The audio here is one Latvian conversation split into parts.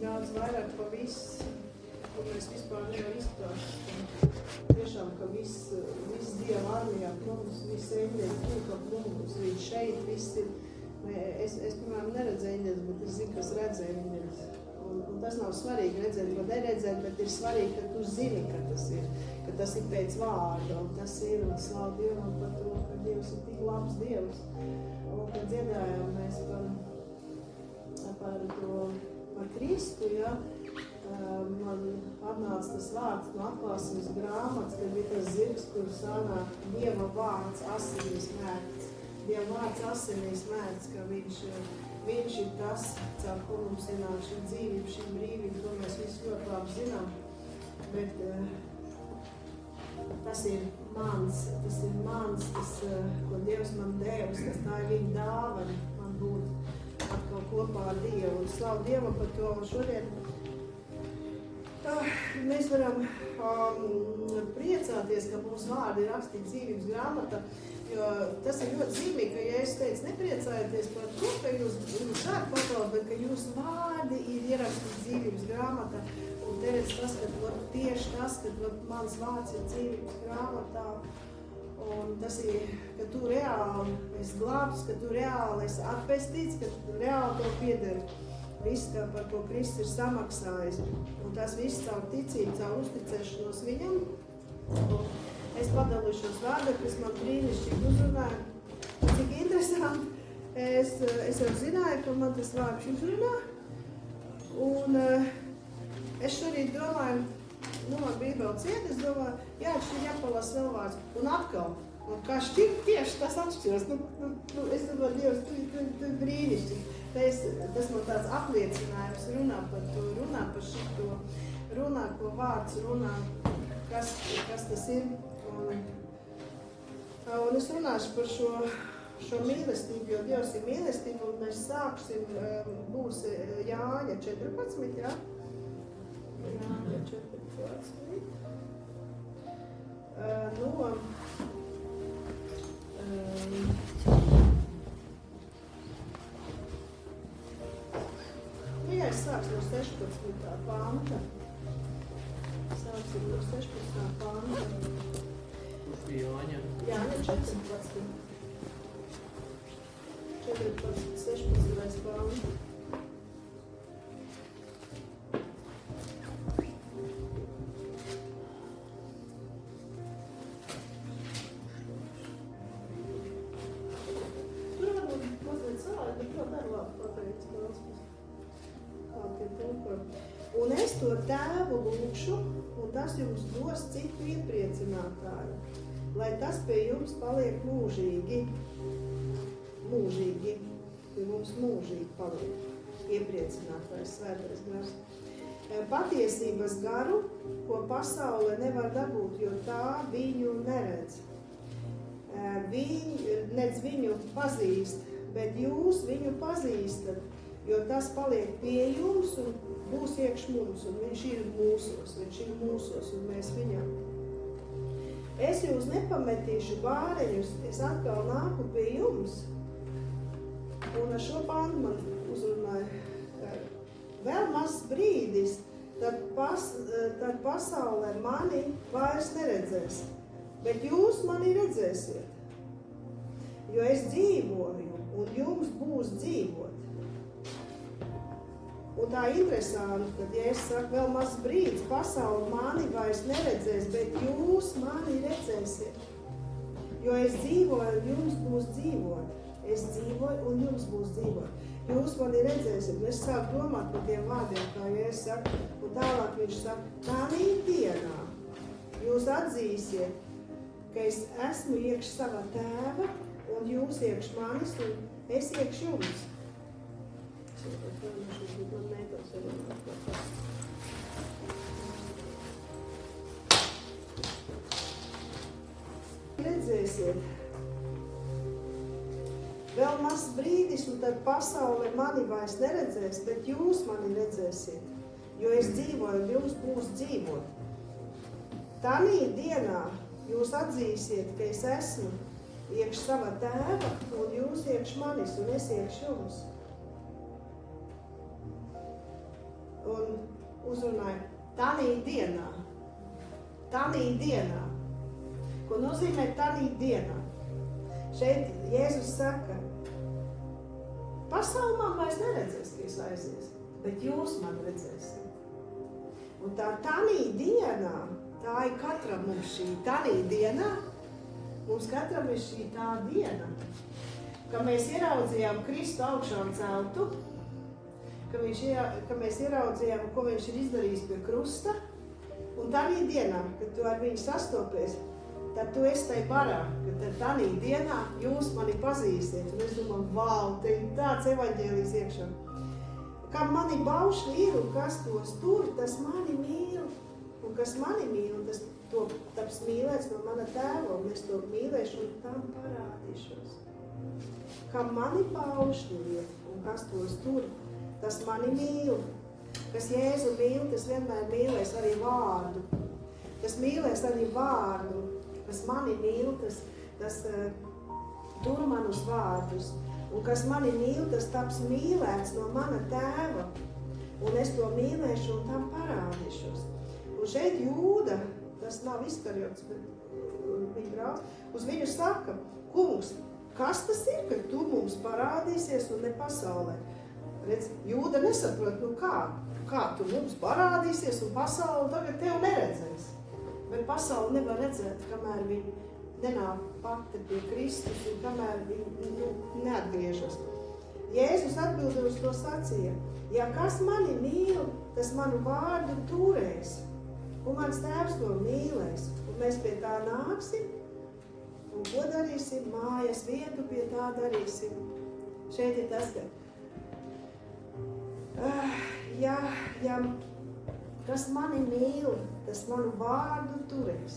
daudz vairāk pa viss, ko mēs vispār nevar izprast. Tiešām, ka viss Dieva armijā ap mums, viss eņģeļi tūk ap mums, viņš šeit viss ir. Es piemēram, neredzēju eņģeļus, bet es zinu, kas redzēja eņģeļus. Un tas nav svarīgi redzēt vai neredzēt, bet ir svarīgi, ka tu zini, ka tas ir pēc vārda, un tas ir, un slavu Dievam par to, ka Dievs ir tik labs Dievs. Un, kad dziedājām mēs par Kristu, ja, man atnāca tas vārds no Atklāsmes grāmatas, kad bija tas zirgs, kur sanāk Dieva vārds asinīs mērķis. Dieva vārds asinīs mērķis, ka viņš ir tas, caur ko mums ienāk šī dzīvība, šī brīvība, to mēs visi ļoti labi zinām. Bet tas ir mans, ko Dievs man devis, tā ir viņa dāvana, man būt atkal kopā ar Dievu. Un slavu Dievam par to, un šodien mēs varam priecāties, ka mūsu vārdi ir rakstīti dzīvības grāmatā, jo tas ir ļoti zīmīgi, ka, ja es teicu, nepriecājieties par to, ka jūs darat pasauli, bet ka jūsu vārdi ir ierakstīti dzīvības grāmatā. Un te redz tas, ka tieši tas, ka mans vārds ir dzīvības grāmatā, un tas ir, ka tu reāli esi glābts, ka tu reāli esi atpestīts, ka tu reāli to pieder. Viss, par ko Kristus ir samaksājis. Un tas viss caur ticību, caur uzticēšanos viņam. Un es padalīšos vārdekļus, man brīnišķīgi uzrunāja. Cik interesanti. Es jau zināju, ka man tas vārds uzrunā. Un es šorīt domāju, man Bībele ciet, es domāju, jā, šī jāpalās vēl vārds. Un atkal. Un kā šķirt tieši tas atšķiros. Es domāju, Dievs, tu brīnišķīgi. Tas man tāds apliecinājums runā par to, runā par šito, runā, ko vārds runā, kas tas ir. Un es runāšu par šo mīlestību, jo Dievs ir mīlestība, un mēs sāksim, būs Jāņa 14, jā? Jāņa 14. Es sākšu no 16. panta. Sāksim no 16. panta. Kurš bija Jāņa? Jāņa 14. 16. panta. Tur varbūt mazliet salādi, bet vēl dar labi pateicis klausies. Un es to Tēvu lūkšu, un tas jums dos citu iepriecinātāju, lai tas pie jums paliek mūžīgi. Mūžīgi, pie mums mūžīgi paliek iepriecinātājs, svētais gars. Patiesības garu, ko pasaule nevar dabūt, jo tā viņu neredz. Nedz viņu pazīst, bet jūs viņu pazīstat, jo tas paliek pie jums un būs iekš mums, un viņš ir mūsos, un mēs viņam. Es jūs nepametīšu bāreņus, es atkal nāku pie jums. Un ar šo pantu man uzrunāja vēl mazs brīdis, tad pasaulē mani vairs neredzēs, bet jūs mani redzēsiet, jo es dzīvoju, un jums būs dzīvot. Un tā interesanti, kad, ja es saku vēl mazs brīdis, pasauli mani vairs neredzēs, bet jūs mani redzēsiet. Jo es dzīvoju, un jums būs dzīvot. Es dzīvoju, un jums būs dzīvot. Jūs mani redzēsiet. Un es sāku domāt par tiem vārdiem, kā ja es saku, un tālāk viņš saka, tādā dienā jūs atzīsiet, ka es esmu iekš sava Tēva, un jūs iekš manis, un es iekš jums. Redzēsiet, vēl mazs brīdis, un tad pasaule mani vairs neredzēs, bet jūs mani redzēsiet, jo es dzīvoju, un jums būs dzīvot. Tanī dienā jūs atzīsiet, ka es esmu iekš sava Tēva, un jūs iekš manis, un es iekš jums. un uzrunāja tanī dienā. Tanī dienā. Ko nozīmē tanī dienā? Šeit Jēzus saka, pasaule man vairs neredzēs, ka es aizies, bet jūs man redzēsiet. Un tā tanī dienā, tā ir katram mums šī tanī dienā, mums katram ir šī tā diena, ka mēs ieraudzījām Kristu augšām celtu, ka mēs ieraudzījām, ko viņš ir izdarījis pie krusta, un tanī dienā, kad tu ar viņu sastopies, tad tu esi tai barā, ka tanī dienā jūs mani pazīstiet. Un es domāju, vau, te ir tāds evaņģēlijs iekšā. Kam mani baušļi ir un kas tos tur, tas mani mīl. Un kas mani mīl, tas to taps mīlēts no mana tēva, un es to mīlēšu un tam parādīšos. Kam mani baušļi ir un kas tos tur, tas mani mīl. Kas Jēzu mīl, tas vienmēr mīlēs arī vārdu. Tas mīlēs arī vārdu. Kas mani mīl, tas tur manus vārdus. Un kas mani mīl, tas taps mīlēts no mana tēva. Un es to mīlēšu un tam parādīšos. Un šeit Jūda, tas nav Iskariots, bet viņa brālis, uz viņu saka, kungs, kas tas ir, ka tu mums parādīsies un ne pasaulē? Redz, Jūda nesaprot, kā tu mums parādīsies un pasauli tagad tev neredzēs. Bet pasauli nevar redzēt, kamēr viņi nenāk pati pie Kristus un kamēr viņi neatgriežas. Jēzus atbildēja uz to sacīja, ja kas mani mīl, tas manu vārdu turēs, un mans tēvs to mīlēs, un mēs pie tā nāksim, un ko darīsim, mājas vietu pie tā darīsim. Šeit ir tas, ka kas mani mīl, tas manu vārdu turēs,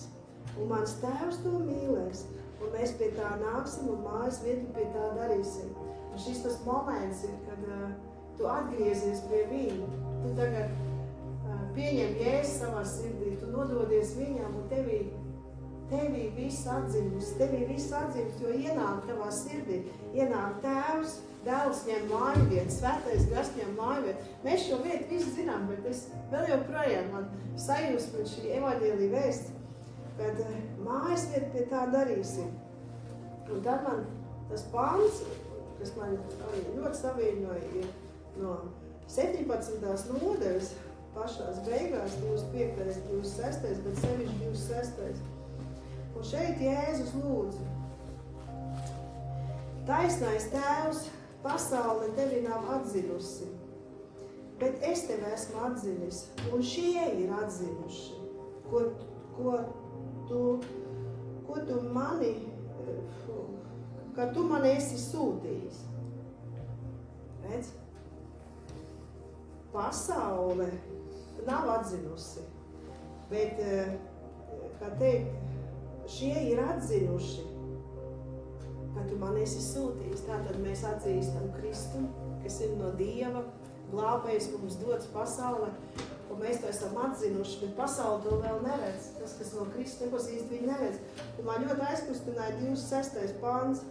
un mans tēvs to mīlēs, un mēs pie tā nāksim un mājas vietu pie tā darīsim. Un šis tas moments ir, kad tu atgriezies pie viņu, tu tagad pieņem Jēzu savā sirdī, tu nododies viņam, un tevī viss atdzimis, jo ienāk tavā sirdī, ienāk tēvs, dēls ņem māju vietu, svētais gars ņem māju vietu. Mēs šo vietu visi zinām, bet es vēl joprojām man sajūst man šī evaņģēlija vēsts, kad mājas vietu pie tā darīsim. Un tad man tas pants, kas man ļoti savienoja, ir no 17. nodaļas pašās beigās, 25., 26., bet sevišķi 26. Un šeit Jēzus lūdzu. Taisnais tēvs, pasaule tevi nav atzinusi, bet es tevi esmu atzinis, un šie ir atzinuši, ko tu mani, ka tu mani esi sūtījis. Redz? Pasaule nav atzinusi, bet, kā teikt, šie ir atzinuši, ka tu man esi sūtījis. Tātad mēs atzīstam Kristu, kas ir no Dieva, glābējs mums dots pasaulē, un mēs to esam atzinuši, bet pasaule to vēl neredz. Tas, kas no Kristus nepazīst, viņi neredz. Un man ļoti aizkustināja 26. pāns.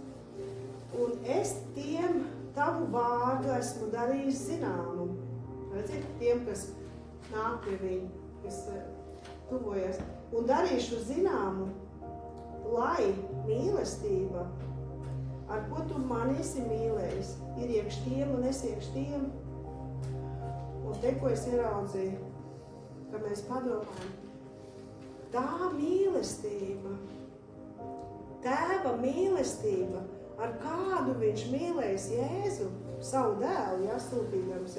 Un es tiem tavu vārdu esmu darījis zināmu. Redziet, tiem, kas nāk pie viņa, kas tuvojas. Un darīšu zināmu, lai mīlestība, ar ko tu mani esi mīlējis, ir iekš tiem un es iekš tiem. Un te, ko es ieraudzīju, ka mēs padomājam, tā mīlestība, tēva mīlestība, ar kādu viņš mīlējis Jēzu, savu dēlu, sūtīdams,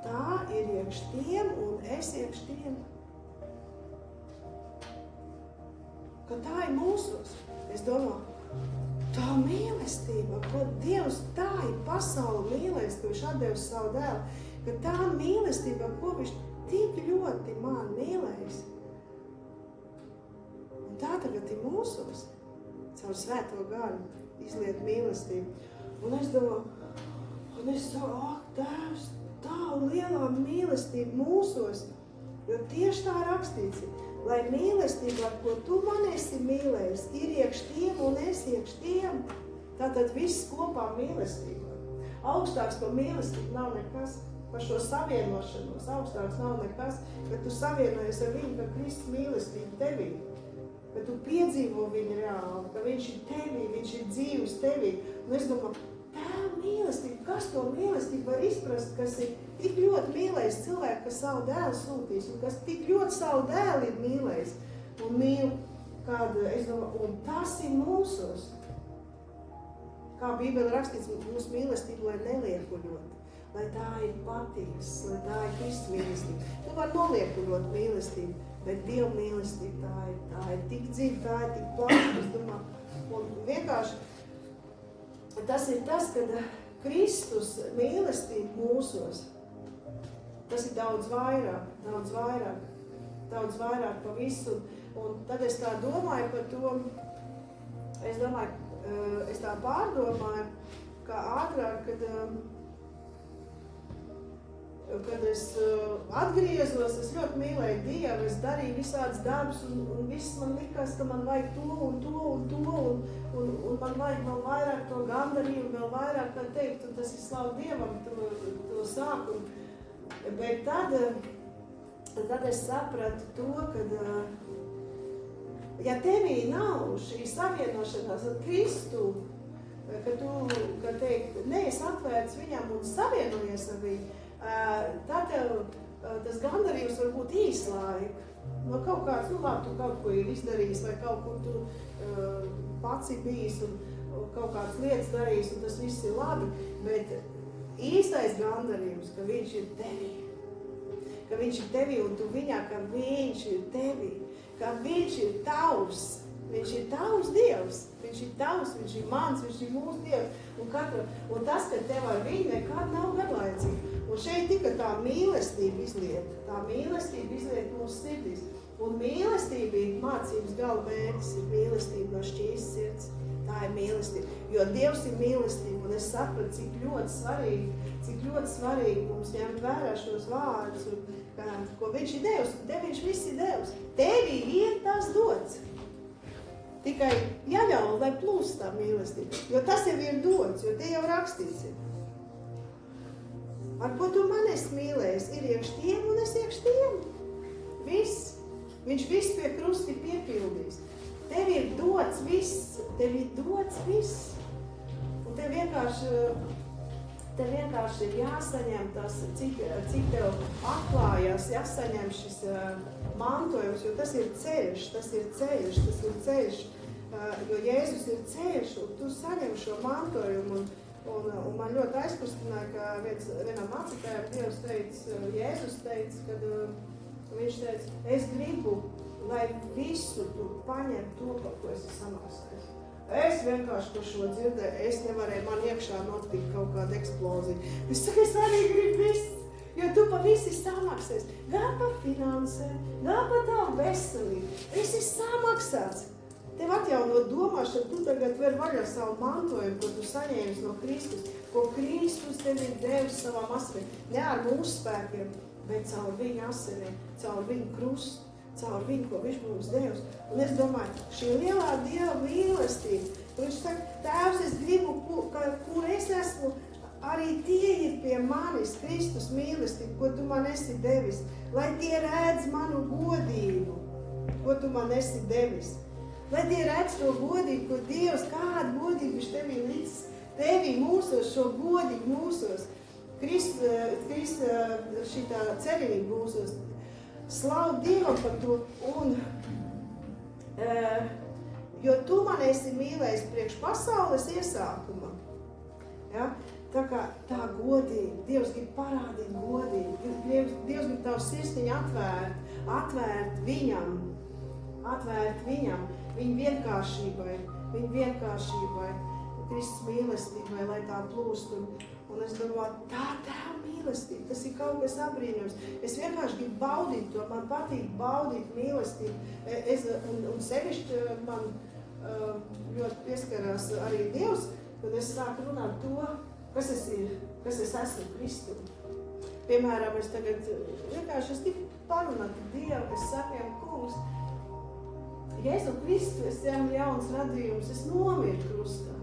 tā ir iekš tiem un es iekš tiem. Ka tā ir mūsos. Es domāju, tā mīlestība, ko Dievs tā ir pasauli mīlēs, ka viņš atdevis savu dēlu, ka tā mīlestība, ko viņš tik ļoti man mīlējis, un tā tagad ir mūsos, caur svēto garu izliet mīlestību. Un es domāju, Tēvs, tā lielā mīlestība mūsos, jo tieši tā rakstīts ir. Lai mīlestība, ar ko tu man esi mīlējis, ir iekš tiem un es iekš tiem, tātad viss kopā mīlestība. augstāks par mīlestību nav nekas. Par šo savienošanos augstāks nav nekas, bet tu savienojies ar viņu, ka Kristus mīlestība tevī. Ka tu piedzīvo viņu reāli, ka viņš ir tevī, viņš ir dzīvs tevī. Un es domāju, tā mīlestība, kas to mīlestību var izprast, kas ir tik ļoti mīlējis cilvēku, kas savu dēlu sūtīs, un kas tik ļoti savu dēlu ir mīlējis un mīl, kāda, es domāju, un tas ir mūsos. Kā Bībele rakstīts, mūsu mīlestība, lai neliekuļot, lai tā ir patiesa, lai tā ir Kristus mīlestība. Tu var noliekuļot mīlestību, bet Dieva mīlestība tā ir tik dziļa, tā ir tik plaša, es domāju, un vienkārši tas ir tas, kad Kristus mīlestība mūsos, tas ir daudz vairāk pa visu, un tad es tā domāju par to, es tā pārdomāju, kā ātrāk, kad es atgriezos, es ļoti mīlēju Dievu, es darīju visādas darbus, un viss man likās, ka man vajag to un man vajag vēl vairāk to gandarījumu, vēl vairāk, kā teikt, un tas ir slavu Dievam, to sāku. Bet tad es sapratu to, ka ja tevī nav šī savienošanās ar Kristu, ka tu, kā teikt, neesi atvērts viņam un savienojies ar viņu, tad tas gandarījums var būt īslaika. No kaut kāds, labi, tu kaut ko ir izdarījis, vai kaut kur tu pats ir bijis un kaut kādas lietas darījis, un tas viss ir labi, bet īstais gandarījums, ka viņš ir tevī. Ka viņš ir tevī un tu viņā, ka viņš ir tevī. Ka viņš ir tavs. Viņš ir tavs Dievs. Viņš ir tavs, viņš ir mans, viņš ir mūsu Dievs. Un tas, ka tev ar viņu nekad nav garlaicīgi. Un šeit tika tā mīlestība izliet. Tā mīlestība izliet mūsu sirdīs. Un mīlestība ir mācības gala mērķis, ir mīlestība no šķīs sirds. Tā ir mīlestība. Jo Dievs ir mīlestība. Un es sapratu, cik ļoti svarīgi mums ņemt vērā šos vārdus, ko viņš ir devis. Tev viņš viss ir devis. Tevī ir tas dots. Tikai jāļauj, lai plūst tā mīlestība. Jo tas jau ir dots, jo te jau rakstīts ir. Ar ko tu man esi mīlējis? Ir iekš tiem un es iekš tiem. Viss. Viņš viss pie krusta ir piepildījis. Tev ir dots viss. Un tev vienkārši ir jāsaņem tas, cik tev atklājās, jāsaņem šis mantojums, jo tas ir ceļš, jo Jēzus ir ceļš, un tu saņem šo mantojumu, un man ļoti aizkustināja, ka vienam mācītājam Dievs teica, Jēzus teica, kad viņš teica, es gribu, lai visu tu paņem to, par ko esi samaksājis. Es vienkārši par šo dzirdēju, es nevarēju, man iekšā notikt kaut kāda eksplozija. Es saku, es arī gribu viss. Jo tu pa visi samaksās, gan par finansēm, gan par tavu veselību. Viss ir samaksāts. Tev atjaunot domāšanu, tu tagad ver vaļā savu mantojumu, ko tu saņēmis no Kristus, ko Kristus tev ir devis savām asinīm. Ne ar mūsu spēkiem, bet caur viņu asinīm, caur viņu krustu, caur viņu, ko viņš mums devis. Un es domāju, šī lielā Dieva mīlestība, viņš saka, Tēvs, es gribu, kur es esmu, arī tie ir pie manis Kristus mīlestība, ko tu man esi devis, lai tie redz manu godību, ko tu man esi devis. Lai tie redz to godību, ko Dievs, kāda godība viņš tevī līdz tevī mūsos, šo godību mūsos, šitā cerība mūsos. Slavu Dievam par to, un, jo tu man esi mīlējis priekš pasaules iesākuma. Ja? Tā kā tā godība, Dievs grib parādīt godību, Dievs grib tavu sirsniņu atvērt viņam, viņa vienkāršībai, Kristus mīlestībai, lai tā plūst. Un es domāju, tā mīlestība, tas ir kaut kas abrīnojams. Es vienkārši gribu baudīt to, man patīk baudīt mīlestību. Un sevišķi man ļoti pieskarās arī Dievs, kad es sāku runāt to, kas es esmu Kristu. Piemēram, es tagad vienkārši gribu parunāt Dievu, es saku, kungs, Jēzu Kristu, es esmu jauns radījums, es nomiru krustā.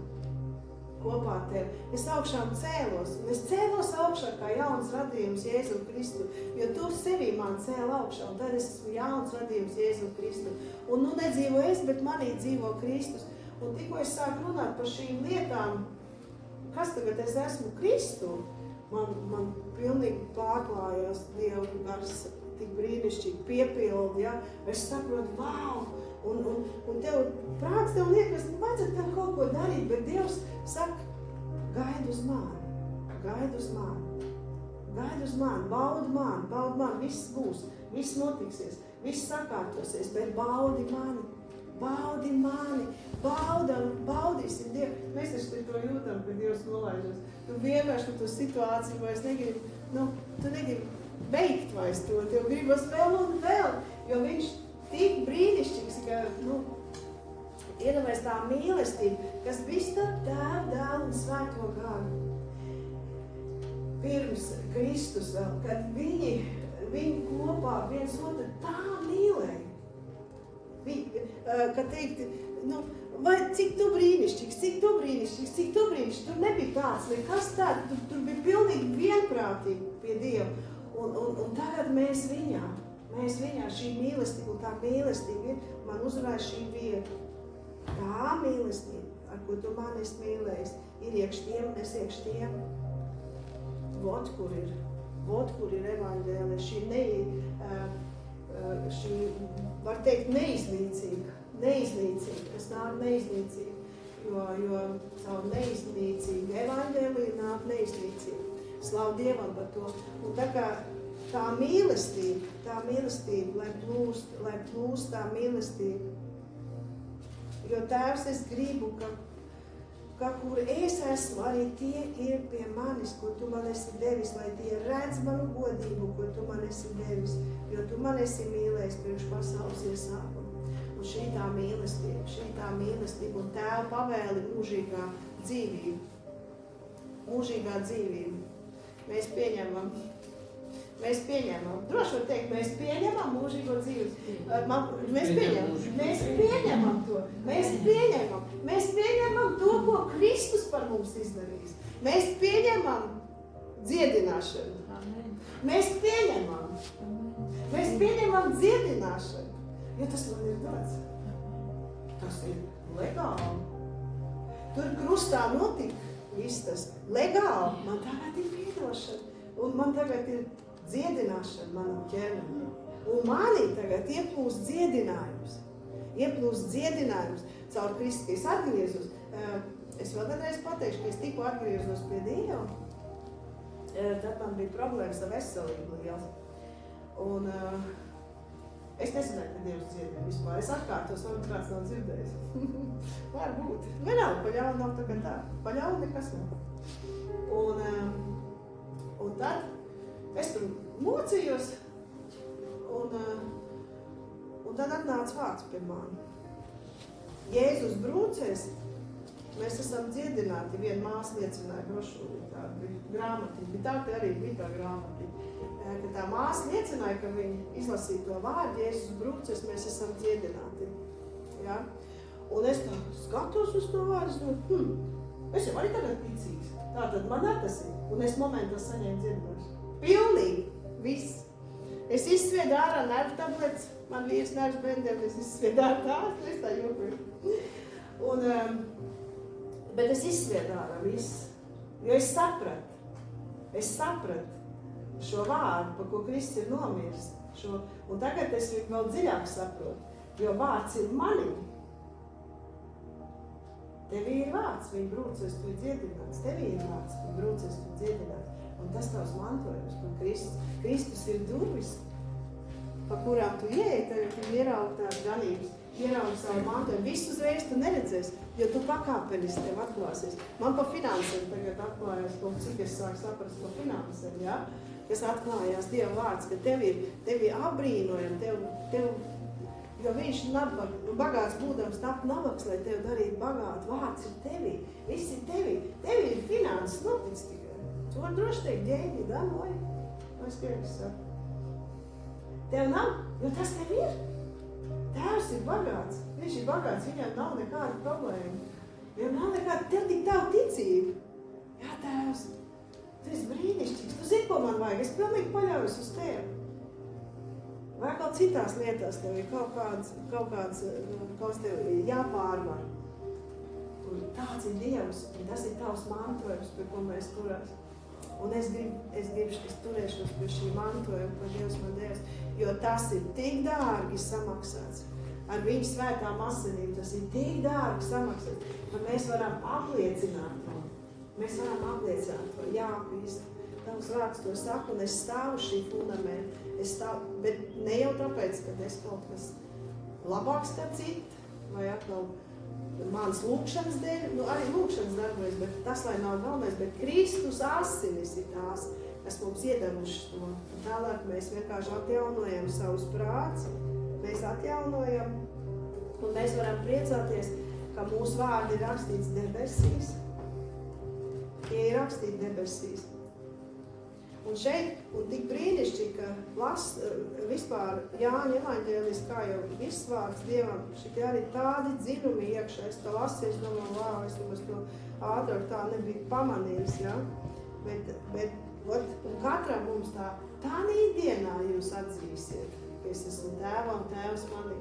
kopā ar tevi. Es augšām cēlos, un es cēlos augšā kā jauns radījums Jēzu Kristu, jo tu sevī man cēl augšā, un tad es esmu jauns radījums Jēzu Kristu. Un nu nedzīvo es, bet manī dzīvo Kristus. Un tikko es sāku runāt par šīm lietām, kas tagad es esmu Kristu, man pilnīgi pārklājās Dieva gars, tik brīnišķīgi piepildi, ja? Es saprotu, wow! Un tev prāts tev liekas, vajadzētu tev kaut ko darīt, bet Dievs saka, gaidi uz mani, baudi mani, viss būs, viss notiksies, viss sakārtosies, bet baudi mani, baudīsim Dievu. Mēs taču to jūtam, kad Dievs nolaižas. Tu vienkārši to situāciju vairs negribi, tu negribi beigt vairs to, tev gribas vēl un vēl, jo viņš tik brīnišķīgs, ka, ir vairs tā mīlestība, kas viss tā Tēva, Dēla un Svēto garu. Pirms Kristus vēl, kad viņi kopā viens otru tā mīlēja. Kad teikt, vai cik tu brīnišķīgs, tur nebija tāds, nekas tāds, tur bija pilnīgi vienprātīgi pie Dieva. Un tagad mēs viņā, šī mīlestība, un tā mīlestība ir, man uzrāja šī vieta. Tā mīlestība, ar ko tu mani esi mīlējis, ir iekš tiem un es iekš tiem. Vot kur ir evaņģēlija, šī, var teikt, neizlīdzīga, es nāku neizlīdzīga, jo caur neizlīdzīgu evaņģēliju nāk neizlīdzīga. Slavu Dievam par to. Un tā kā tā mīlestība, lai plūst tā mīlestība, jo Tēvs, es gribu, ka kur es esmu, arī tie ir pie manis, ko tu man esi devis, lai tie redz manu godību, ko tu man esi devis, jo tu man esi mīlējis priekš pasaules iesākumu. Un šī tā mīlestība un Tēva pavēli mūžīgā dzīvība. Mēs pieņemam. Droši var teikt, mēs pieņemam mūžīgo dzīvi. Mēs pieņemam to. Mēs pieņemam to, ko Kristus par mums izdarīs. Mēs pieņemam dziedināšanu. Mēs pieņemam dziedināšanu, jo tas man ir dots. Tas ir legāli. Tur krustā notika viss tas legāli. Man tagad ir piedošana. Un man tagad ir dziedināšana manam ķermenim. Un manī tagad ieplūst dziedinājums. Caur Kristu, ka es atgriezus. Es vēl vienreiz pateikšu, ka es tikko atgriezos pie Dieva. Tad man bija problēmas ar veselību liels. Un es nezināju, ka Dievs dziedina vispār. Es atkārtos, varbūt kāds nav dzirdējis. Varbūt. Vienalga, paļauna nav tagad tā. Paļauna nekas nav. Un tad es tur mocījos, un tad atnāca vārds pie mani. Jēzus brūcēs, mēs esam dziedināti, viena māsa liecināja brošūri, tā bija grāmatiņa, tā arī bija tā grāmatiņa. Kad tā māsa liecināja, ka viņa izlasīja to vārdu, Jēzus brūcēs, mēs esam dziedināti. Ja? Un es tā skatos uz to vārdu, es jau arī tagad ticīgs. Tātad man tas ir, un es momentā saņēmu dziedināšanu. Pilnīgi viss. Es izsviedu ārā nervu tabletes, man vīrs nervs bendēm, es izsviedu ārā tās, es tā jokoju. Bet es izsviedu ārā viss, jo es sapratu šo vārdu, par ko Kristus ir nomiris. Un tagad es viņu vēl dziļāk saprotu, jo vārds ir manī. Tevī ir vārds, viņa brūcēs, tu ir dziedināts. Tevī ir vārds, viņa brūcēs, tu ir dziedināts. Un tas tavs mantojums par Kristus. Kristus ir durvis, pa kurām tu ieej, tagad tu ieraugi tās ganības, ieraugi savu mantojumu. Visu uzreiz tu neredzēsi, jo tu pakāpeniski tev atklāsies. Man pa finansēm tagad atklājās, cik es sāku saprast pa finansēm, ja? Kas atklājās Dieva vārds, ka tevi apbrīnojam, jo viņš bagāts būdams tap nabaks, lai tev darītu bagātu. Vārds ir tevī, viss ir tevī. Tevī ir finanses, notic tikai. Tu var droši teikt, ģēņi, damoji. Es kiekas saku. Tev nav, jo tas tev ir. Tēvs ir bagāts. Viņš ir bagāts, viņam nav nekāda problēma. Jo man liekas, tev tik tavu ticību. Jā, Tēvs, tu esi brīnišķīgs. Tu zini, ko man vajag. Es pilnīgi paļaujos uz tevi. Vai kaut citās lietās tev ir kaut kāds tev jāpārvar. Un tāds ir Dievs, un tas ir tavs mantojums, pie ko mēs turās. Un es turēšos pie šī mantojuma, ko Dievs man devis, jo tas ir tik dārgi samaksāts. Ar viņu svētām asinīm tas ir tik dārgi samaksāts, ka mēs varam apliecināt to. Mēs varam apliecināt to. Jā, Kristi, tavs vārds to saka, un es stāvu šī fundamenta. Bet ne jau tāpēc, ka es kaut kas labāks kā citi, vai atkal manas lūkšanas dēļ, arī lūkšanas darbojas, bet tas, lai nav galvenais, bet Kristus asinis ir tās, kas mums iedevuši to. Un tālāk mēs vienkārši atjaunojam savus prāts, mēs atjaunojam, un mēs varam priecāties, ka mūsu vārdi ir rakstīts debesīs. Tie ir rakstīti debesīs. Un šeit, un tik brīnišķīgi, ka vispār Jāņa evaņģēlis, kā jau viss vārds Dievam, šitie arī tādi dziļumi iekšā. Es to lasīju, es domāju, vau, es nemaz to ātrāk tā nebija pamanījis, ja? Un katram mums tādā dienā jūs atzīsiet, ka es esmu Tēva un Tēvs manī.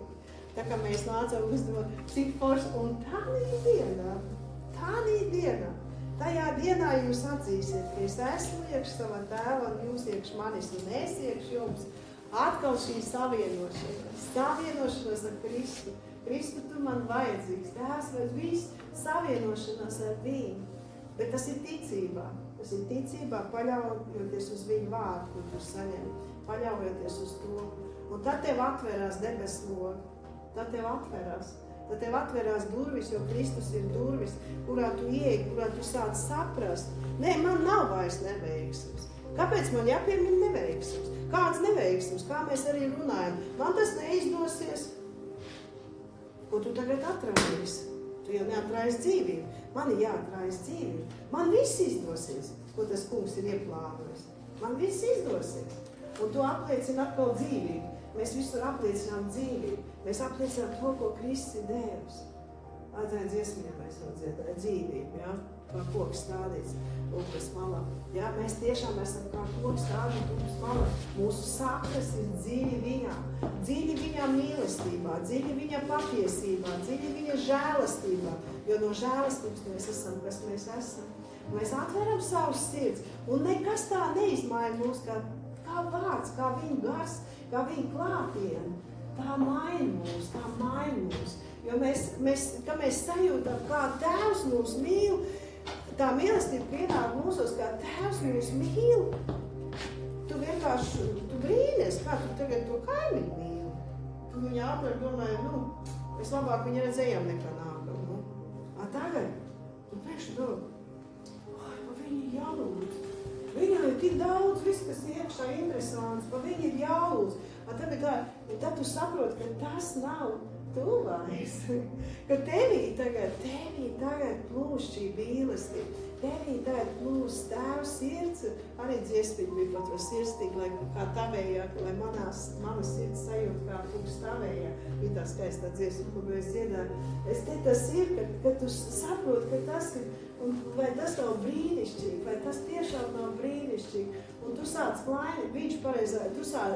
Tā kā mēs nācām uzdot, cik forši, un tādā dienā, tajā dienā jūs atzīsiet, ka es esmu iekš savā Tēva un jūs iekš manis un es iekš jums. Atkal šī savienošanās ar Kristu. Kristu, tu man vajadzīgs, Tēvs vai viss savienošanās ar viņu. Bet tas ir ticībā. Tas ir ticībā, paļaujoties uz viņu vārdu, ko tu saņem. Paļaujoties uz to. Un tad tev atverās debesloga. Tad tev atverās durvis, jo Kristus ir durvis, kurā tu ieej, kurā tu sāc saprast. Nē, man nav vairs neveiksmes. Kāpēc man jāpiemina neveiksmes? Kāds neveiksmes? Kā mēs arī runājam? Man tas neizdosies. Ko tu tagad atrādīsi? Tu jau neatrājies dzīvību. Man ir jāatrājas dzīvību. Man viss izdosies, ko tas kungs ir ieplānojis. Man viss izdosies. Un tu apliecini atkal dzīvību. Mēs visur apliecinām dzīvību. Mēs apliecinām to, ko Kristus ir devis. Atzēn dziesmiem mēs to dziedājam dzīvību, ja? Kā koks stādīts upes malā. Ja? Mēs tiešām esam kā koks stādīts upes malā. Mūsu saknes ir dziļi viņā. Dziļi viņa mīlestībā, dziļi viņa patiesībā, dziļi viņa žēlastībā. Jo no žēlastības mēs esam, kas mēs esam. Mēs atveram savus sirds. Un nekas tā neizmaina mūs kā vārds, kā viņa gars, kā viņa klātiena. Tā maina mūs. Jo mēs sajūtam, kā Tēvs mūs mīl, tā mīlestība pienāk mūsos, kā Tēvs mūs mīl. Tu brīnies, kā tu tagad to kaimiņu mīli. Tu viņu apver, domāju, es labāk viņu redzējām nekā nākam. Tagad, tu priekšu domā, pa viņu ir jālūdz. Viņam ir tik daudz, viss, kas iekšā interesants, pa viņu ir jālūdz. Tad tu saproti, ka tas nav tuvājs, ka tevī tagad plūst šī mīlestība, tevī tagad plūst Tēva sirds, arī dziesmīgi bija pat vēl sirstīga, lai kā tavējā, lai mana sirds sajūt kā kungs tavējā, bija tā skaistā dziesma, ko mēs dziedājam. Tas ir, ka tu saproti, ka tas ir, un vai tas nav brīnišķīgi, vai tas tiešām nav brīnišķīgi, un tu sāc mainīt, viņš pareizā, tu sāc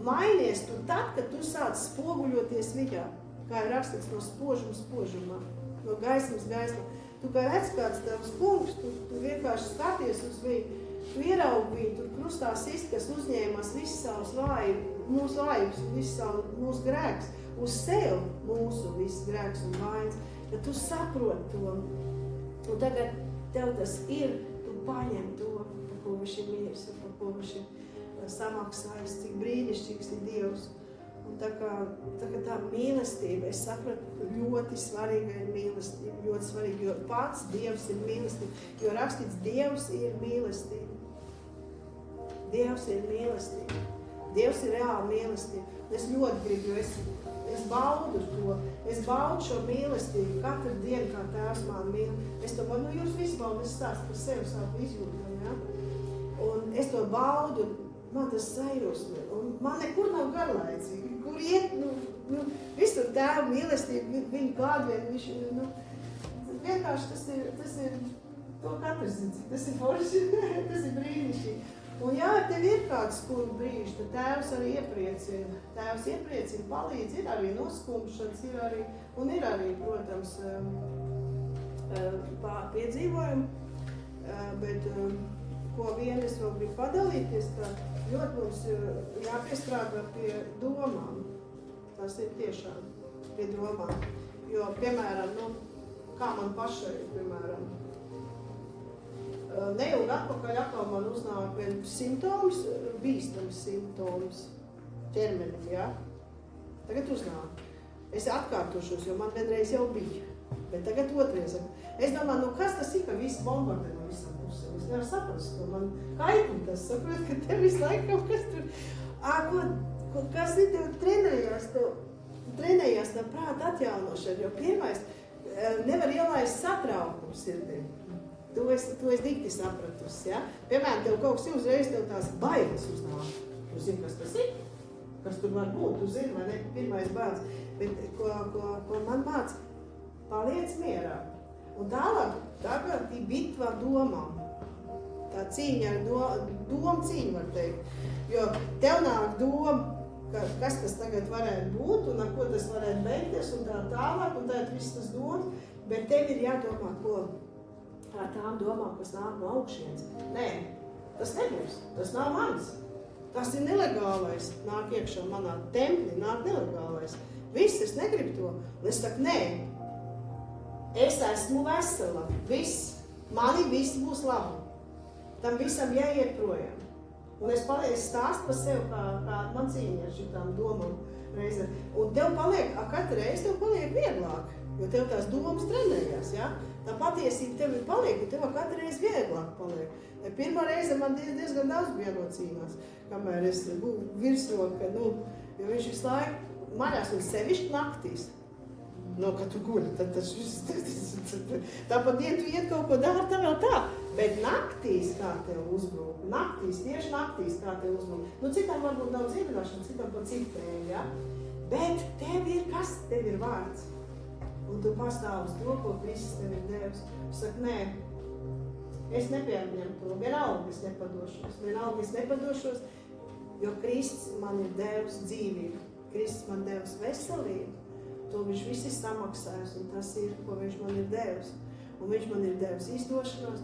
mainies tu tad, kad tu sāc spoguļoties viņā, kā ir rakstīts no spožuma spožumā, no gaismas gaismā. Tu kā redz kāds tavs kungs, tu vienkārši skaties uz viņu, tu ieraugi viņu, tur krustā sist, kas uzņēmās visu savus mūsu vājības, visu mūsu grēks, uz sev mūsu visu grēks un vainas, kad tu saproti to. Un tagad tev tas ir, tu paņem to, par ko viņš ir miris, par ko viņš ir samaksājis, cik brīnišķīgs ir Dievs. Un tā mīlestība, es sapratu, ļoti svarīga ir mīlestība, ļoti svarīga, jo pats Dievs ir mīlestība, jo rakstīts Dievs ir mīlestība. Dievs ir mīlestība. Dievs ir reāla mīlestība. Es ļoti gribu, jo es baudu to, es baudu šo mīlestību katru dienu, kā Tēvs man mīl. Es to baudu, jūs visi baudu, es stāstu par sevi savu izjūtu, ja? Un es to baudu, man tas sajūsmē, un man nekur nav garlaicīgi, kur iet, visur Tēva mīlestība, viņa klātviena, vienkārši tas ir, to katrs zina, tas ir forši, tas ir brīnišķīgi. Un jā, tev ir kāds skumji brīži, tad tēvs arī iepriecina. Tēvs iepriecina, palīdz, ir arī noskumšanas, ir arī, protams, piedzīvojumi. Bet ko vien es vēl gribu padalīties, ka ļoti mums jāpiestrādā pie domām. Tas ir tiešām pie domām. Jo, piemēram, kā man pašai, piemēram, neilgi atpakaļ atkal man uznāk simptoms, bīstams simptoms ķermenim, jā. Tagad uznāk. Es atkārtošos, jo man vienreiz jau bija, bet tagad otrais. Es domāju, kas tas ir, ka visi bombardē no visām pusēm. Es nevaru saprast, to man kaitni tas, saprot, ka te visu laiku kaut kas tur, kas ir tev trenējās tā prāta atjaunošana, jo pirmais nevar ielaist satraukumu sirdī. To es dikti sapratusi, ja? Piemēram, tev kaut kas uzreiz tev tās bailes uznāk. Tu zini, kas tas ir? Kas tur var būt? Tu zini, vai ne? Pirmais bailes. Bet ko man māc? Paliec mierā. Un tālāk, tagad ir bitva domām. Tā cīņa ar domu cīņa, var teikt. Jo tev nāk doma, kas tas tagad varētu būt un ar ko tas varētu beigties un tā tālāk, un tā viss tas domas. Bet tev ir jādomā, ko ar tām domām, kas nāk no augšienes. Nē, tas nebūs, tas nav mans. Tas ir nelegālais, nāk iekšā manā templī, nāk nelegālais. Viss, es negribu to. Un es saku, nē, es esmu vesela, viss, mani viss būs labi. Tam visam jāiet projām. Un es stāstu par sevi, kā man cīņa ar šitām domām reizēm. Un tev paliek, katru reizi tev paliek vieglāk, jo tev tās domas trenējās, ja? Tā patiesība tev ir paliek, un tev katru reizi vieglāk paliek. Pirmā reize man diezgan daudz bija jānocīnās, kamēr es būtu virsroka, jo viņš visu laiku maļās un sevišķi naktīs. Kad tu guļi, tad tas viss, tāpat dienu tu iet kaut ko dara, tā vēl tā. Bet naktīs kā tev uzbrūk, tieši naktīs kā tev uzbrūk. Citām varbūt nav dziedināšana, citām pa citēm, ja? Bet tev ir kas? Tev ir vārds. Un tu pastāv uz to, ko Kristus tev ir devis. Tu saki, nē, es nepieņemu to. Vienalga es nepadošos, jo Kristus man ir devis dzīvību. Kristus man devis veselību. To viņš viss ir samaksājis, un tas ir, ko viņš man ir devis. Un viņš man ir devis izdošanos,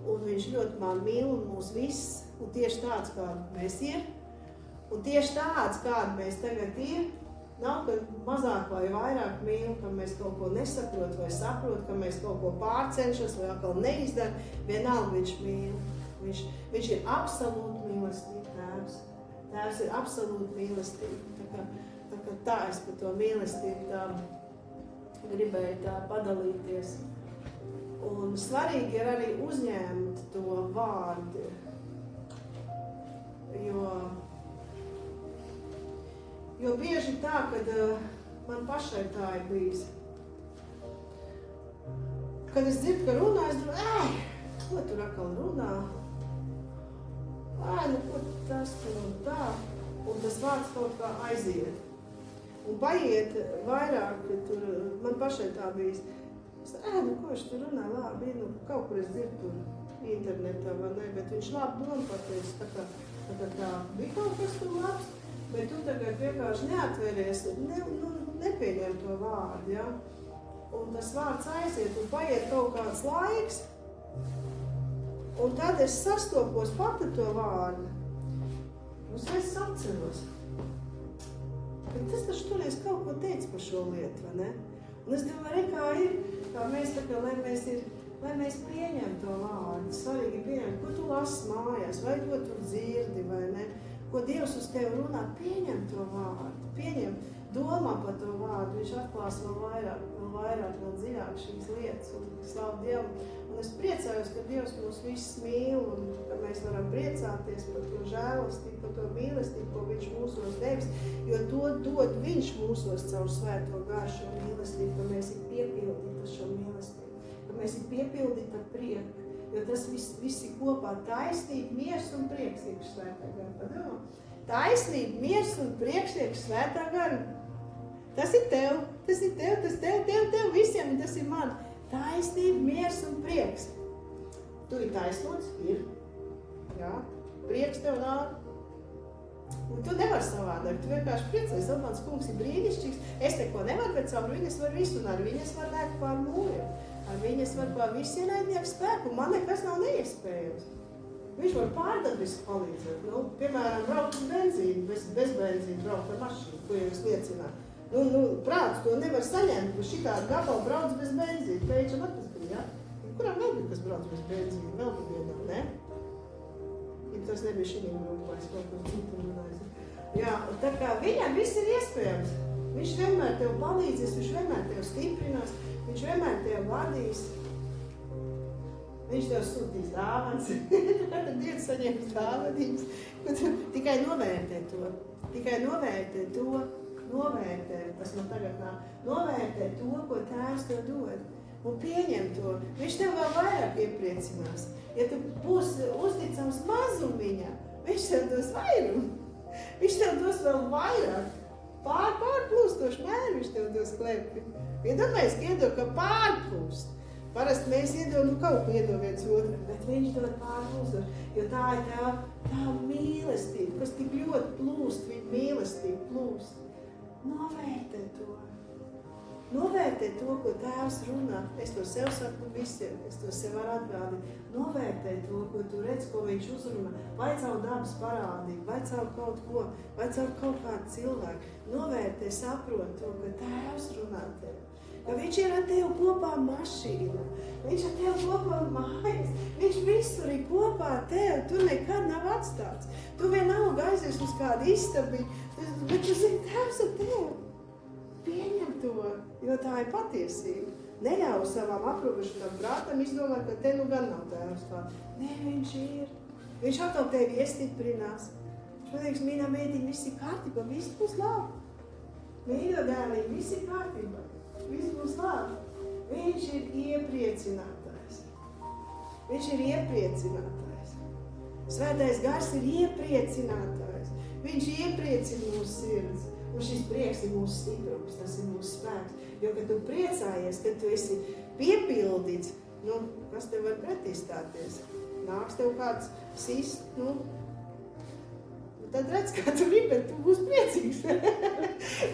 un viņš ļoti man mīl un mūs viss. Un tieši tāds, kādi mēs ir, un tieši tāds, kādi mēs tagad ir, nav, ka mazāk vai vairāk mīl, ka mēs kaut ko nesaprot vai saprot, ka mēs kaut ko pārcenšas vai atkal neizdara. Vienalga viņš mīl. Viņš ir absolūti mīlestība tēvs. Tēvs ir absolūti mīlestība. Tā es par to mīlestību tā gribēju tā padalīties. Un svarīgi ir arī uzņemt to vārdu, jo bieži tā, kad man pašai tā ir bijis. Kad es dzirdu, ka runā, es domāju, ko tur atkal runā? Ko tas tur un tā? Un tas vārds kaut kā aiziet. Un paiet vairāk, tur man pašai tā bijis. Es ko viņš tur runā, labi, kaut kur es dzirdu tur internetā, vai ne, bet viņš labi doma pateicis, tā bija kaut kas tur labs, bet tu tagad vienkārši neatveries, nepieņem to vārdu, ja? Un tas vārds aiziet, un paiet kaut kāds laiks, un tad es sastopos pati to vārdu, uzreiz atceros. Bet tas taču toreiz kaut ko teica par šo lietu, vai ne? Un es domāju, kā ir, lai mēs pieņem to vārdu. Svarīgi pieņem, ko tu lasi mājās, vai ko tu dzirdi, vai ne? Ko Dievs uz tevi runā, pieņem to vārdu. Pieņem, domā par to vārdu. Viņš atklās vēl dziļāk šīs lietas. Un slavu Dievu. Un es priecājos, ka Dievs mūs visus mīl un ka mēs varam priecāties par to žēlastību, par to mīlestību, ko viņš mūsos devis. Jo to dod viņš mūsos caur svēto garu šo mīlestību, ka mēs ir piepildīti ar šo mīlestību, ka mēs ir piepildīti ar prieku. Jo tas viss ir kopā taisnība, miers un prieks iekš svētā gara. Padomā? Taisnība, miers un prieks iekš svētā gara. Tas ir tev, visiem, tas ir man. taisnība, miers un prieks. Tu ir taisnots, ir. Jā, prieks tev nāk. Un tu nevari savādāk, tu vienkārši priecājies, mans kungs ir brīnišķīgs, es neko nevaru, bet caur viņas var visu, un ar viņas var nēkt pār mūriem, ar viņas var pār visu ienaidnieku spēku, un man nekas nav neiespējams. Viņš var pārdabiski palīdzēt, piemēram, braukt uz benzīnu, bez benzīnu, braukt ar mašīnu, ko jau es liecināju. Prāts to nevar saņemt, ka šitādi gabalu brauc bez benzīnu, pēkšņi tas bija, ja? Kuram vēl bija, kas brauc bez benzīnu, vēl bija vienā, ne? Tas nebija šī grupā, es kaut ko citu runāju. Jā, tā kā viņam viss ir iespējams. Viņš vienmēr tev palīdzēs, viņš vienmēr tev stiprinās, viņš vienmēr tev vadīs. Viņš tev sūtīs dāvans, tad Dievs saņems dāvadības. Tikai novērtē to, tas man tagad nāk, novērtē to, ko Tēvs tev dod. Un pieņem to. Viņš tev vēl vairāk iepriecinās. Ja tu būsi uzticams mazumiņā, viņš tev dos vairumu. Viņš tev dos vēl vairāk. Pārplūstoši mēri viņš tev dos klepti. Iedomājies, ka iedod, ka pārplūst. Parasti mēs iedod, kaut ko iedod viens otram, bet viņš dod pārplūstoši. Jo tā ir tā mīlestība, kas tik ļoti plūst, viņa mīlestība plūst. Novērtē to. Novērtē to, ko Tēvs runā. Es to sev saku visiem, es to sev varu atgādīt. Novērtē to, ko tu redz, ko viņš uzrunā. Vai caur dabas parādību, vai caur kaut ko, vai caur kaut kādu cilvēku. Novērtē, saprot to, ka Tēvs runā tev. Ka viņš ir ar tevi kopā mašīnā. Viņš ar tevi kopā mājas. Viņš visur ir kopā ar tevi. Tu nekad nav atstāts. Tu vienalga aizies uz kādu istabiņu, bet tu zini, Tēvs ar tevi. Pieņem to, jo tā ir patiesība. Neļauj savam aprobežotam prātam izdomāt, ka te gan nav Tēvs klāt. Nē, viņš ir. Viņš atkal tevi iestiprinās. Viņš pateiks, mīļā meitiņa, viss ir kārtībā, viss būs labi. Mīļo dēliņ, viss ir kārtībā, viss būs labi. Viņš ir iepriecinātājs. Viņš ir iepriecinātājs. Svētais Gars ir iepriecinātājs. Viņš iepriecina mūsu sirds. Un šis prieks ir mūsu stiprums, tas ir mūsu spēks. Jo, kad tu priecājies, kad tu esi piepildīts, kas tev var pretī stāties? Nāks tev kāds sist, tad redz, kā tu ir, bet tu būsi priecīgs.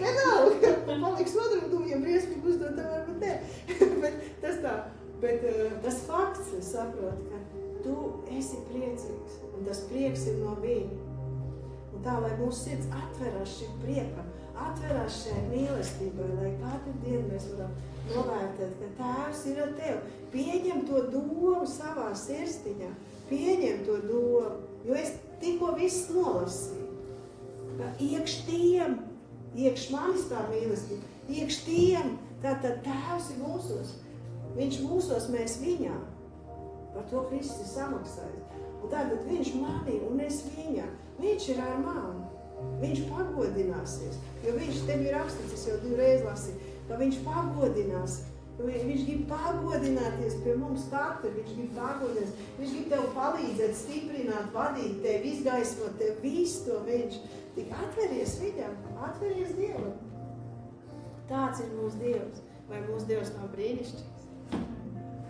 Vienalga, paliks otram, ja briesmīgi uzdot, tev varbūt ne. Bet tas fakts, es saprotu, ka tu esi priecīgs, un tas prieks ir no viņa. Un tā, lai mūsu sirds atverās šim priekam, atverās šai mīlestībai, lai katru dienu mēs varam novērtēt, ka Tēvs ir ar tevi. Pieņem to domu savā sirstiņā, pieņem to domu, jo es tikko viss nolasīju. Ka iekš manis tā mīlestība, iekš tiem, tātad Tēvs ir mūsos. Viņš mūsos, mēs viņā. Par to Kristus ir samaksājis. Un tātad viņš manī un es viņā. Viņš ir ar mani. Viņš pagodināsies. Jo viņš tev ir rakstīts, es jau 2 reizes lasīju, ka viņš pagodinās. Viņš grib pagodināties pie mums katru. Viņš grib pagodināties. Viņš grib tev palīdzēt, stiprināt, vadīt tev, izgaismot tev visu to viņš. Tik atveries viņam, atveries Dievam. Tāds ir mūsu Dievs. Vai mūsu Dievs nav brīnišķīgs?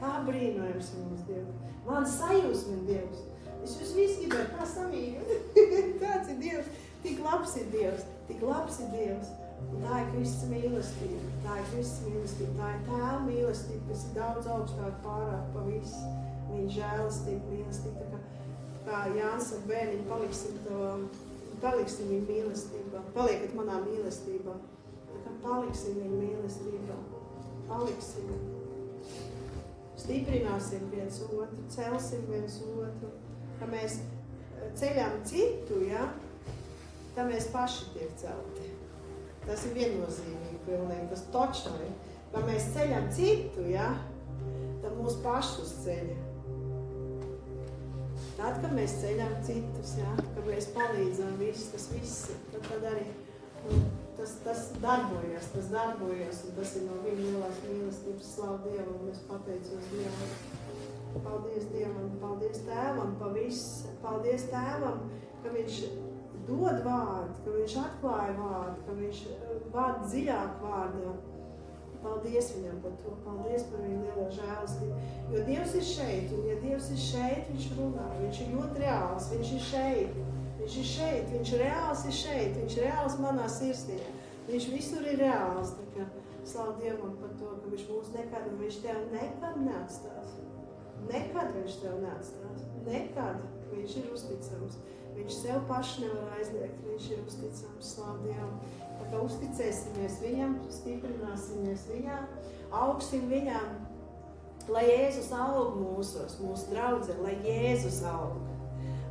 Kā brīnojams ir mūsu Dievs. Man sajūsmi ir Dievs. Es jūs visi gribētu tā samīļot. Tāds ir Dievs. Tik labs ir Dievs. Tik labs ir Dievs. Un tā ir Kristus mīlestība. Tā ir Kristus mīlestība. Tā ir Tēva mīlestība, kas ir daudz augstāk pārāk pa visu. Viņa žēlastība, mīlestība. Tā kā Jānis ar bērniņu paliksim viņa mīlestībā. Paliekat manā mīlestībā. Tā kā paliksim viņa mīlestībā. Paliksim. Stiprināsim viens otru, celsim viens otru. Ka mēs ceļām citu, ja? Tā mēs paši tiek celti. Tas ir viennozīmīgi, pilnīgi, tas točnai. Ka mēs ceļām citu, ja? Tad mūs pašus ceļa. Tad, kad mēs ceļām citus, ja? Kad mēs palīdzam visu, tas viss, tad arī tas darbojas, un tas ir no viņa lielās mīlestības, slavu Dievam, un es pateicos Dievam. Paldies Dievam, paldies Tēvam pa visu, paldies Tēvam, ka viņš dod vārdu, ka viņš atklāja vārdu, ka viņš vārdu dziļāk vārdā. Paldies viņam par to, paldies par viņu lielo žēlastību. Jo Dievs ir šeit, un ja Dievs ir šeit, viņš runā, viņš ir ļoti reāls, viņš ir šeit, viņš reāls ir šeit, viņš ir reāls manā sirsnī, viņš visur ir reāls, tā kā slavu Dievam par to, ka viņš mūs nekad, un viņš tev nekad neatstās. Nekad viņš tev neatstās, nekad viņš ir uzticams. Viņš sev paši nevar aizliegt, viņš ir uzticams, slavu Dievam. Tā kā uzticēsimies viņam, stiprināsimies viņam, augsim viņam, lai Jēzus aug mūsos, mūsu draudzē, lai Jēzus aug.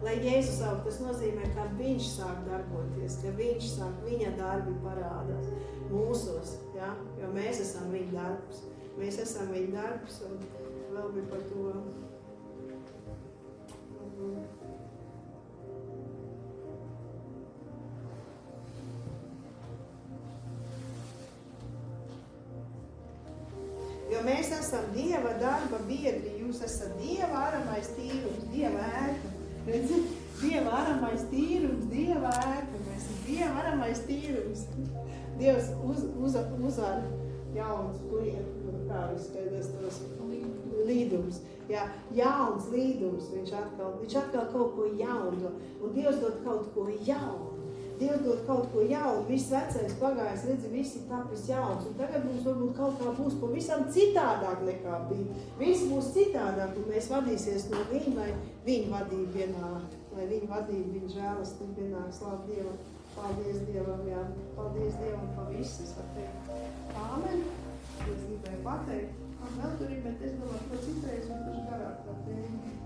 Lai Jēzus aug, tas nozīmē, ka viņš sāk darboties, ka viņš sāk, viņa darbi parādās mūsos, ja? Jo mēs esam viņa darbs. Mēs esam viņa darbs, un vēl bija par to. Jo mēs esam Dieva darba biedri, jūs esat Dieva aramais tīrums, Dieva ēka. Redzi? Dieva aramais tīrums, Dieva ēka. Mēs esam Dieva aramais tīrums. Dievs uzar jauns kā viskaidrs tos līdums. Jā, jauns līdums. Viņš atkal kaut ko jaunu. Un Dievs dod kaut ko jaunu. Dievs dod kaut ko jaunu, viss vecais pagājis, redzi, viss ir tapis jauns, un tagad mums varbūt kaut kā būs pavisam citādāk nekā bija. Viss būs citādāk, un mēs vadīsies no viņa, lai viņa vadība ienāk, lai viņa vadība, viņa žēlastība ienāk, slavu Dievam, paldies Dievam, jā, paldies Dievam pa visu, es varu teikt. Āmen, es gribēju pateikt, vēl tur ir, bet es domāju, ko citreiz un taču garāk tā tēma.